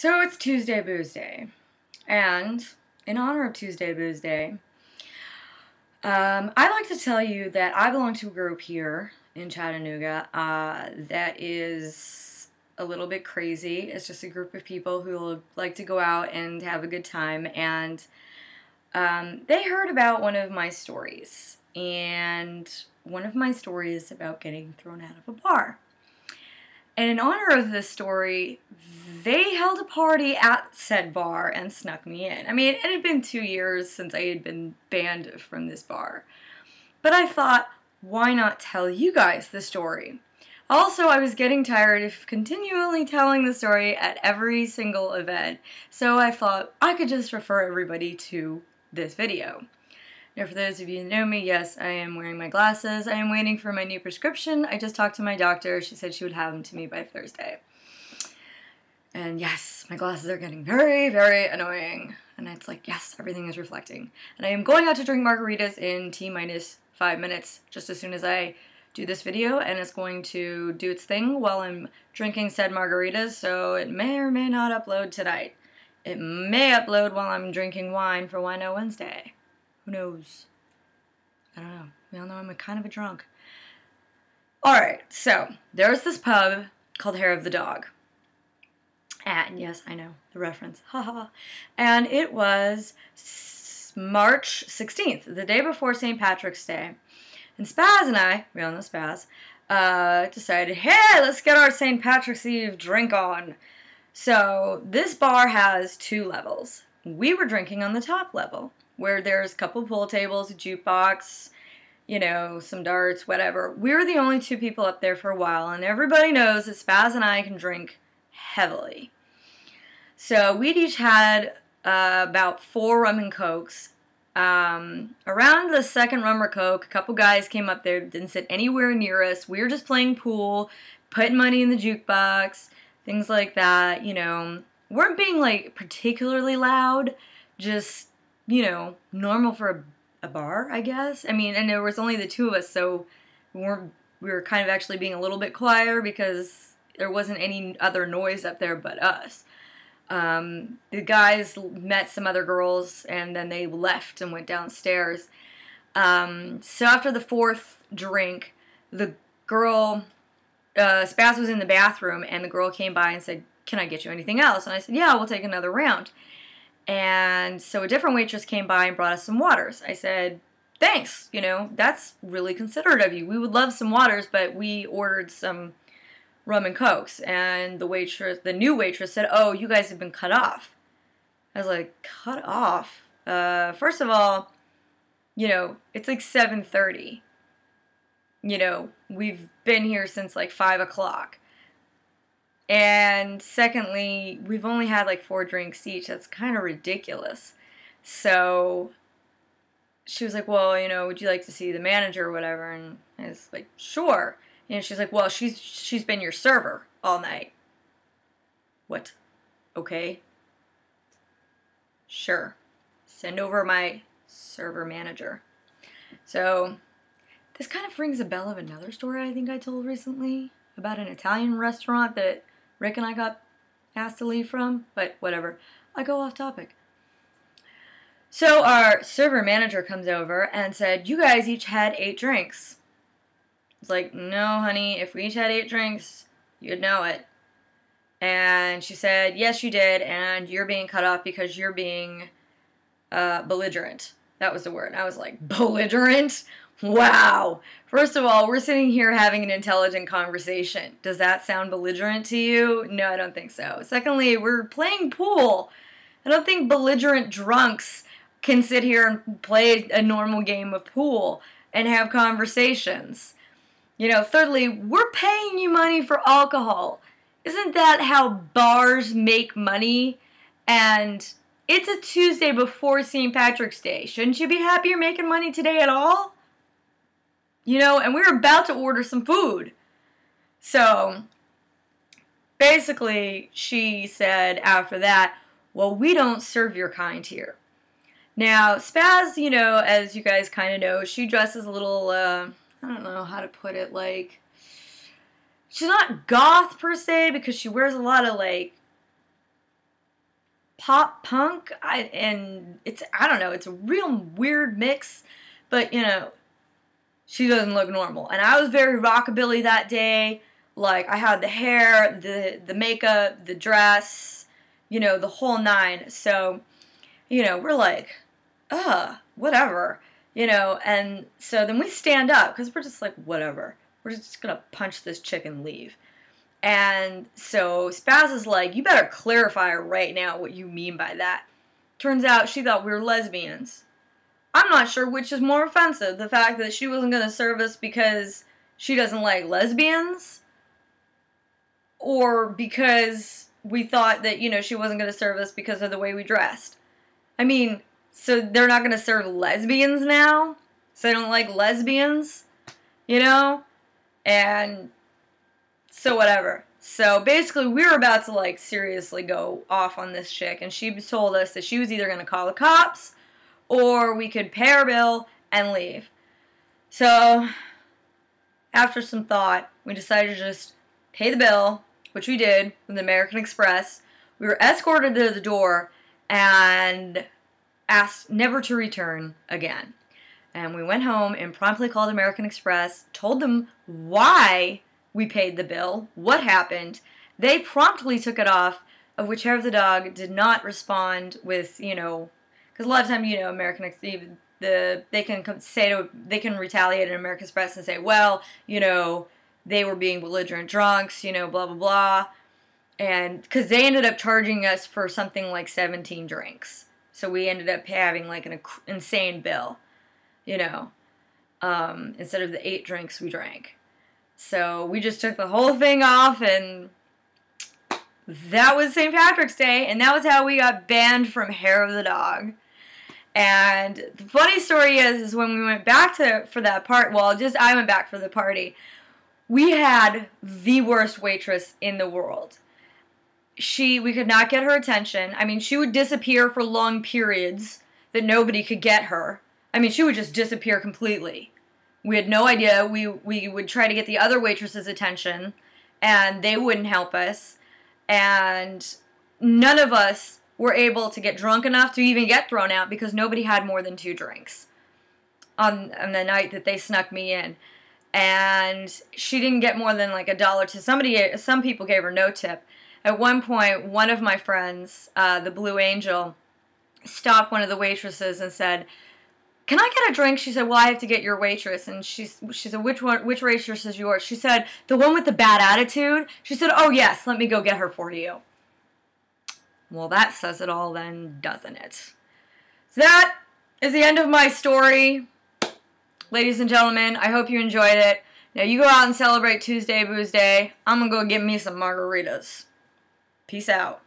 So it's Tuesday Boozeday, and in honor of Tuesday Boozeday, I'd like to tell you that I belong to a group here in Chattanooga that is a little bit crazy. It's just a group of people who like to go out and have a good time, and they heard about one of my stories, and one of my stories is about getting thrown out of a bar. And in honor of this story, they held a party at said bar and snuck me in. I mean, it had been 2 years since I had been banned from this bar. But I thought, why not tell you guys the story? Also, I was getting tired of continually telling the story at every single event, so I thought I could just refer everybody to this video. Now, for those of you who know me, yes, I am wearing my glasses. I am waiting for my new prescription. I just talked to my doctor. She said she would have them to me by Thursday. And yes, my glasses are getting very, very annoying. And it's like, yes, everything is reflecting. And I am going out to drink margaritas in T-minus 5 minutes, just as soon as I do this video. And it's going to do its thing while I'm drinking said margaritas, so it may or may not upload tonight. It may upload while I'm drinking wine for Wino Wednesday. Who knows? I don't know. We all know I'm kind of a drunk. Alright, so there's this pub called Hair of the Dog. And yes, I know, the reference. Haha. And it was March 16th, the day before St. Patrick's Day. And Spaz and I, we all know Spaz, decided, hey, let's get our St. Patrick's Eve drink on. So this bar has 2 levels. We were drinking on the top level, where there's a couple pool tables, a jukebox, you know, some darts, whatever. We were the only 2 people up there for a while, and everybody knows that Spaz and I can drink heavily. So we'd each had about 4 rum and cokes. Around the second rum or coke, a couple guys came up there, didn't sit anywhere near us. We were just playing pool, putting money in the jukebox, things like that, you know. Weren't being, like, particularly loud, just, you know, normal for a bar, I guess. I mean, and there was only the 2 of us, so we were kind of actually being a little bit quieter because there wasn't any other noise up there but us. The guys met some other girls, and then they left and went downstairs. So after the 4th drink, the girl, Spaz was in the bathroom, and the girl came by and said, can I get you anything else? And I said, yeah, we'll take another round. And so a different waitress came by and brought us some waters. I said, thanks, you know, that's really considerate of you. We would love some waters, but we ordered some rum and cokes. And the new waitress said, oh, you guys have been cut off. I was like, cut off? First of all, you know, it's like 7:30. You know, we've been here since like 5 o'clock. And secondly, we've only had like 4 drinks each. That's kind of ridiculous. So she was like, well, you know, would you like to see the manager or whatever? And I was like, sure. And she's like, well, she's been your server all night. What? Okay. Sure. Send over my server manager. So this kind of rings a bell of another story I think I told recently about an Italian restaurant that Rick and I got asked to leave from, but whatever. I go off topic. So our server manager comes over and said, you guys each had 8 drinks. It's like, no, honey, if we each had 8 drinks, you'd know it. And she said, yes, you did, and you're being cut off because you're being belligerent. That was the word. I was like, belligerent? Wow. First of all, we're sitting here having an intelligent conversation. Does that sound belligerent to you? No, I don't think so. Secondly, we're playing pool. I don't think belligerent drunks can sit here and play a normal game of pool and have conversations. You know, thirdly, we're paying you money for alcohol. Isn't that how bars make money? And it's a Tuesday before St. Patrick's Day. Shouldn't you be happy you're making money today at all? You know, and we were about to order some food. So, basically, she said after that, well, we don't serve your kind here. Now, Spaz, you know, as you guys kind of know, she dresses a little, I don't know how to put it, like, she's not goth per se, because she wears a lot of, like, pop punk, and it's, I don't know, it's a real weird mix, but, you know, she doesn't look normal. And I was very rockabilly that day. Like, I had the hair, the makeup, the dress, you know, the whole nine. So, you know, we're like, whatever, you know. And so then we stand up, because we're just like, whatever. We're just going to punch this chick and leave. And so Spaz is like, you better clarify right now what you mean by that. Turns out she thought we were lesbians. I'm not sure which is more offensive, the fact that she wasn't going to serve us because she doesn't like lesbians, or because we thought that, you know, she wasn't going to serve us because of the way we dressed. I mean, so they're not going to serve lesbians now? So they don't like lesbians? You know? And so whatever. So basically we were about to, like, seriously go off on this chick, and she told us that she was either going to call the cops or we could pay our bill and leave. So after some thought, we decided to just pay the bill, which we did with American Express. We were escorted to the door and asked never to return again. And we went home and promptly called American Express, told them why we paid the bill, what happened. They promptly took it off, of which hair of the dog did not respond with, you know, because a lot of times, you know, American Express, they can retaliate in American Express and say, well, you know, they were being belligerent drunks, you know, blah, blah, blah. And because they ended up charging us for something like 17 drinks. So we ended up having like an insane bill, you know, instead of the 8 drinks we drank. So we just took the whole thing off, and that was St. Patrick's Day, and that was how we got banned from Hair of the Dog. And the funny story is when we went back for that part, well, I went back for the party, we had the worst waitress in the world. We could not get her attention. I mean, she would disappear for long periods that nobody could get her. I mean, she would just disappear completely. We had no idea. We would try to get the other waitresses' attention, and they wouldn't help us. And none of us were able to get drunk enough to even get thrown out, because nobody had more than 2 drinks on the night that they snuck me in. And she didn't get more than like $1 to some people gave her no tip. At one point, one of my friends, the Blue Angel, stopped one of the waitresses and said, "Can I get a drink?" She said, "Well, I have to get your waitress." And she said, which waitress is yours? She said, "The one with the bad attitude." She said, "Oh, yes, let me go get her for you." Well, that says it all then, doesn't it? So that is the end of my story. Ladies and gentlemen, I hope you enjoyed it. Now you go out and celebrate Tuesday Boozeday. I'm going to go get me some margaritas. Peace out.